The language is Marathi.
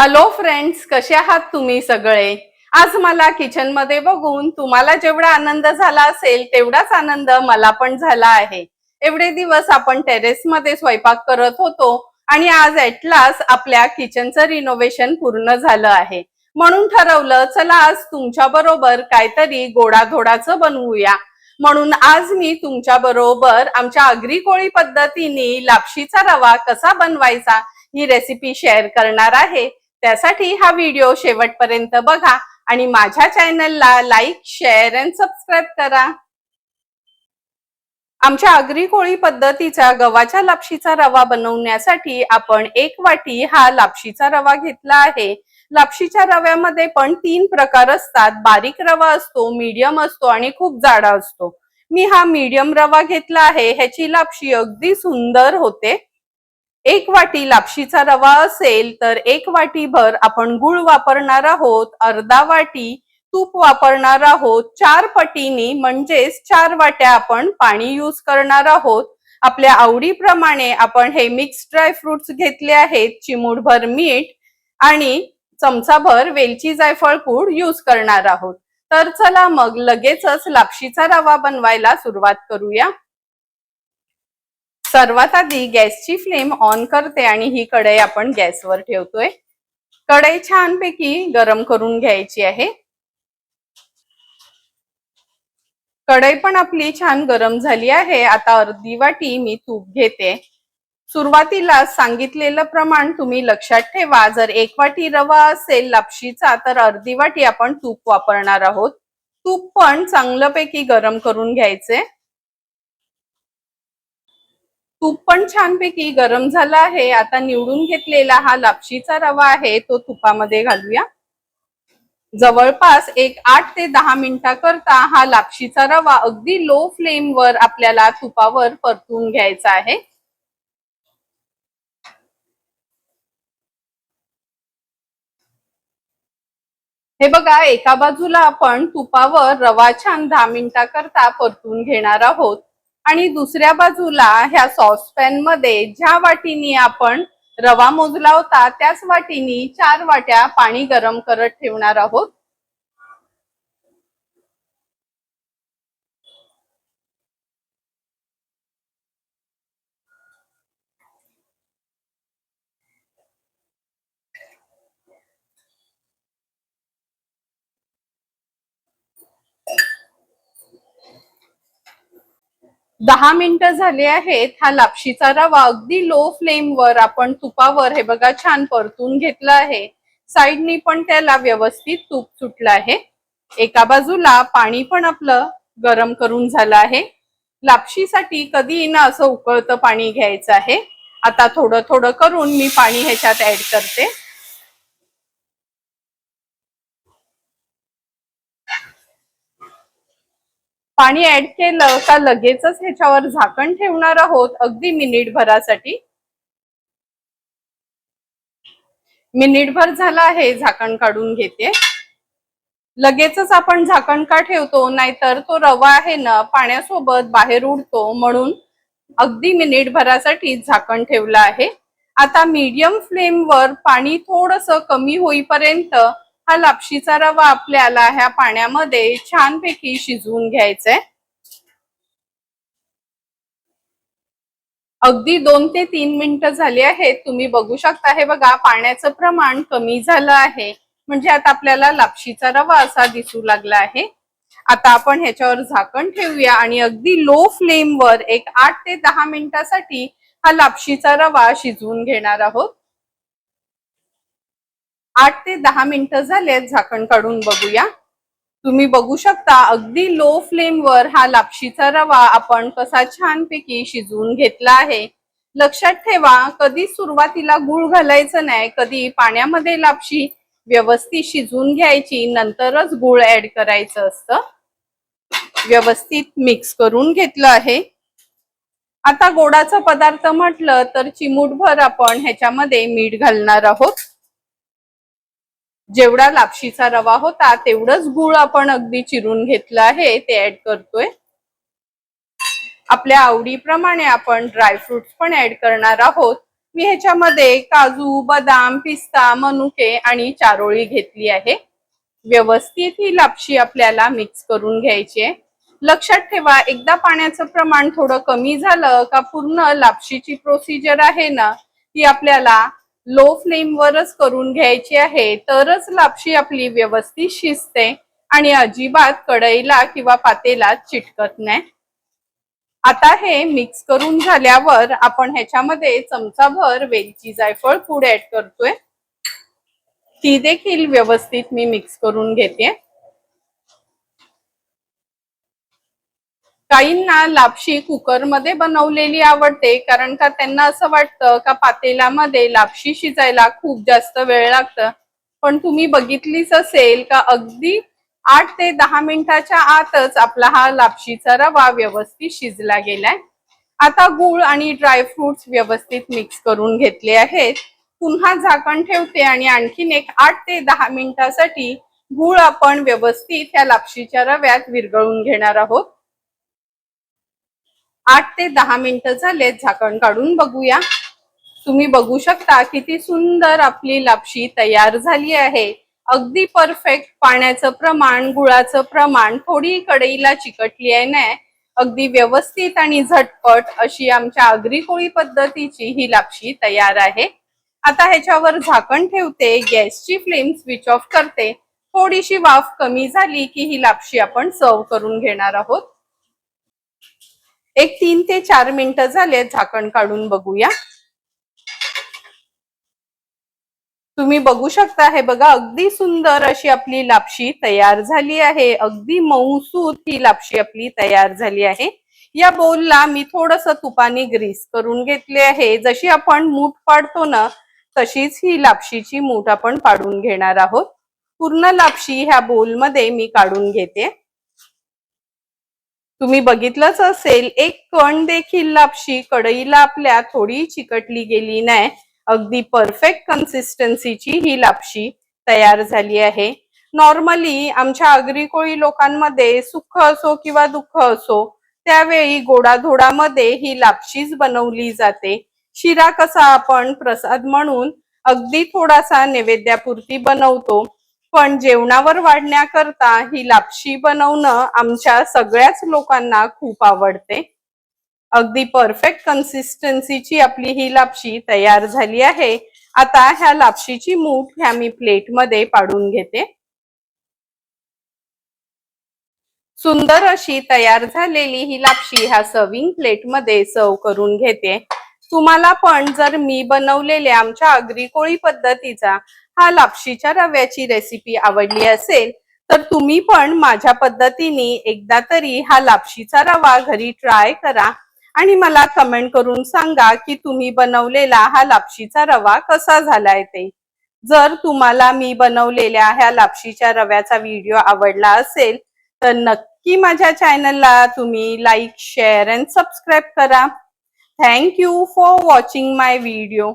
हॅलो फ्रेंड्स, कसे आहात तुम्ही सगळे? आज मला किचन मध्ये बघून तुम्हाला जेवढा आनंद झाला असेल तेवढाच आनंद मला पण झाला आहे. एवढे दिवस आपण टेरेस मध्ये स्वयंपाक करत होतो आणि आज ॲट लास्ट आपल्या किचनचं रिनोव्हेशन पूर्ण झालं आहे. म्हणून ठरवलं चला आज तुमच्या बरोबर काहीतरी गोडाधोडाचं बनवूया. म्हणून आज मी तुमच्या बरोबर आमच्या आगरी कोळी पद्धतीने लापशीचा रवा कसा बनवायचा ही रेसिपी शेअर करणार आहे. त्यासाठी हा व्हिडिओ शेवटपर्यंत बघा आणि माझ्या चॅनलला लाईक, शेअर आणि सबस्क्राईब करा. आमच्या आगरी कोळी पद्धतीचा गव्हाच्या लापशीचा रवा बनवण्यासाठी आपण 1 वाटी हा लापशीचा रवा घेतला आहे. लापशीच्या रव्यामध्ये पण 3 प्रकार असतात. बारीक रवा असतो, मीडियम असतो आणि खूप जाडा असतो. मी हा मीडियम रवा घेतला आहे. ह्याची लापशी अगदी सुंदर होते. 1 वाटी लापशीचा रवा असेल तर 1 वाटी भर आपण गुळ वापरणार आहोत. अर्धा वाटी तूप वापरणार आहोत. 4 पटीनी म्हणजेच 4 वाट्या आपण पाणी यूज करणार आहोत. आपल्या आवडीप्रमाणे आपण हे मिक्स ड्राय फ्रुट्स घेतले आहेत. चिमूटभर मीठ आणि चमचाभर वेलची जायफळ पूड यूज करणार आहोत. तर चला मग लगेचच लापशीचा रवा बनवायला सुरुवात करूया. सर्वात आधी गॅसची फ्लेम ऑन करते आणि ही कढई आपण गॅसवर ठेवतोय. कढई छानपैकी गरम करून घ्यायची आहे. कढई पण आपली छान गरम झाली आहे. आता अर्धी वाटी मी तूप घेते. सुरुवातीला सांगितलेलं प्रमाण तुम्ही लक्षात ठेवा. जर 1 वाटी रवा असेल लापशीचा तर अर्धी वाटी आपण तूप वापरणार आहोत. तूप पण चांगल्यापैकी गरम करून घ्यायचे. तूप पण छानपैकी गरम झाला आहे. आता निवडून घेतलेला हा लापशीचा रवा आहे तो तुपामध्ये घालूया. जवळपास एक 8 ते 10 मिनिटाकरता हा लापशीचा रवा अगदी लो फ्लेम वर आपल्याला तुपावर परतून घ्यायचा आहे. हे बघा, एका बाजूला आपण तुपावर रवा छान 10 मिनिटाकरता परतून घेणार आहोत आणि दुसऱ्या बाजूला ह्या सॉसपॅन मध्ये ज्या वाटीनी आपण रवा मोजला होता त्याच वाटीनी 4 वाट्या पाणी गरम करत ठेवणार आहोत. दहा मिनिटं झाले आहेत. हा लापशीचा रवा अगदी लो फ्लेम वर आपण तुपावर हे बघा छान परतून घेतला आहे. साइडनी पण त्याला व्यवस्थित तूप सुटलं आहे. एका बाजूला पाणी पण आपलं गरम करून झालं आहे. लापशीसाठी कधी ना असं उकळतं पाणी घ्यायचं आहे. आता थोडं थोडं करून मी पाणी ह्याच्यात ऍड करते. पाणी ऍड केलं का लगेचच ह्याच्यावर झाकण ठेवणार आहोत अगदी मिनिटभरासाठी. मिनिटभर झाला आहे, झाकण काढून घेते. लगेचच आपण झाकण का ठेवतो, नाहीतर तो रवा आहे ना पाण्यासोबत बाहेर उडतो, म्हणून अगदी मिनिटभरासाठी झाकण ठेवलं आहे. आता मीडियम फ्लेम वर पाणी थोडंसं कमी होईपर्यंत हा लापशीचा रवा आपल्याला ह्या पाण्यामध्ये छानपैकी शिजवून घ्यायचा आहे. अगदी 2 ते 3 मिनिटं झाली आहेत. तुम्ही बघू शकता, हे बघा पाण्याचं प्रमाण कमी झालं आहे. म्हणजे आता आपल्याला लापशीचा रवा असा दिसू लागला आहे. आता आपण ह्याच्यावर झाकण ठेवूया आणि अगदी लो फ्लेम वर एक 8 ते 10 मिनिटासाठी हा लापशीचा रवा शिजवून घेणार आहोत. 8 ते 10 मिनिटं झालेत. झाकण काढून बघूया. तुम्ही बघू शकता अगदी लो फ्लेम वर हा लापशीचा रवा आपण कसा छानपैकी शिजवून घेतला आहे. लक्षात ठेवा, कधी सुरुवातीला गूळ घालायचं नाही. कधी पाण्यामध्ये लापशी व्यवस्थित शिजवून घ्यायची, नंतरच गूळ ऍड करायचं असतं. व्यवस्थित मिक्स करून घेतलं आहे. आता गोडाचा पदार्थ म्हटलं तर चिमूटभर आपण ह्याच्यामध्ये मीठ घालणार आहोत. जेवढा लापशीचा रवा होता तेवढंच गूळ आपण अगदी चिरून घेतलं आहे ते ऍड करतोय. आपल्या आवडीप्रमाणे आपण ड्रायफ्रुट्स पण ऍड करणार आहोत. मी ह्याच्यामध्ये काजू, बदाम, पिस्ता, मनुके आणि चारोळी घेतली आहे. व्यवस्थित ही लापशी आपल्याला मिक्स करून घ्यायची आहे. लक्षात ठेवा, एकदा पाण्याचं प्रमाण थोडं कमी झालं का पूर्ण लापशीची प्रोसिजर आहे ना ती आपल्याला लो फ्लेम वरच करून घ्यायची आहे, तरच लापशी आपली व्यवस्थित शिजते आणि अजिबात कढईला किंवा पातेला चिटकत नाही. आता हे मिक्स करून झाल्यावर आपण ह्याच्यामध्ये चमचाभर वेलची जायफळ पूड ऍड करतोय. ती देखील व्यवस्थित मी मिक्स करून घेते. काहींना लापशी कुकरमध्ये बनवलेली आवडते, कारण का त्यांना असं वाटतं का पातेल्यामध्ये लापशी शिजायला खूप जास्त वेळ लागतं. पण तुम्ही बघितलीच असेल का अगदी 8 ते 10 मिनिटाच्या आतच आपला हा लापशीचा रवा व्यवस्थित शिजला गेलाय. आता गूळ आणि ड्रायफ्रुट्स व्यवस्थित मिक्स करून घेतले आहेत. पुन्हा झाकण ठेवते आणि आणखीन एक 8 ते 10 मिनिटासाठी गूळ आपण व्यवस्थित या लापशीच्या रव्यात विरघळून घेणार आहोत. 8 ते 10 मिनिटं झालेत, झाकण काढून बघूया. तुम्ही बघू शकता किती सुंदर आपली लापशी तयार झाली आहे. अगदी परफेक्ट पाण्याचं प्रमाण, गुळाचं प्रमाण, थोडी कढईला चिकटली आहे नाही, अगदी व्यवस्थित आणि झटपट अशी आमच्या आगरी कोळी पद्धतीची ही लापशी तयार आहे. आता ह्याच्यावर झाकण ठेवते, गॅसची फ्लेम स्विच ऑफ करते. थोडीशी वाफ कमी झाली की ही लापशी आपण सर्व करून घेणार आहोत. एक 3 ते 4 मिनिटं झाले, झाकण काढून बघूया. तुम्ही बघू शकता, हे बघा अगदी सुंदर अशी आपली लापशी तयार झाली आहे. अगदी मऊसूत ही लापशी आपली तयार झाली आहे. या बोलला मी थोडस तुपाने ग्रीस करून घेतले आहे. जशी आपण मूठ पाडतो ना तशीच ही लापशीची मूठ आपण पाडून घेणार आहोत. पूर्ण लापशी ह्या बोलमध्ये मी काढून घेते. तुम्ही बघितलंच असेल, एक कण देखील लापशी कढईला आपल्या थोडी चिकटली गेली नाही. अगदी परफेक्ट कन्सिस्टन्सीची ही लापशी तयार झाली आहे. नॉर्मली आमच्या आगरी कोळी लोकांमध्ये सुख असो किंवा दुःख असो त्यावेळी गोडाधोडामध्ये ही लापशीच बनवली जाते. शिरा कसा आपण प्रसाद म्हणून अगदी थोडासा नैवेद्यापुरती बनवतो, पण जेवणावर वाढण्याकरता ही लापशी बनवणं आमच्या सगळ्याच लोकांना खूप आवडते. अगदी परफेक्ट कन्सिस्टन्सीची आपली ही लापशी तयार झाली आहे. आता ह्या लापशीची मूठ ह्या मी प्लेटमध्ये पाडून घेते. सुंदर अशी तयार झालेली ही लापशी ह्या सर्विंग प्लेटमध्ये सर्व करून घेते. तुम्हाला पण जर मी बनवलेल्या आमच्या आगरी कोळी पद्धतीचा हा लापशीच्या रव्याची रेसिपी आवडली असेल तर तुम्ही पण माझ्या पद्धतीने एकदा तरी हा लापशीचा रवा घरी ट्राय करा आणि मला कमेंट करून सांगा की तुम्ही बनवलेला हा लापशीचा रवा कसा झालाय ते. जर तुम्हाला मी बनवलेल्या ह्या लापशीच्या रव्याचा व्हिडिओ आवडला असेल तर नक्की माझ्या चॅनलला तुम्ही लाईक, शेअर अँड सबस्क्राईब करा. Thank you for watching my video.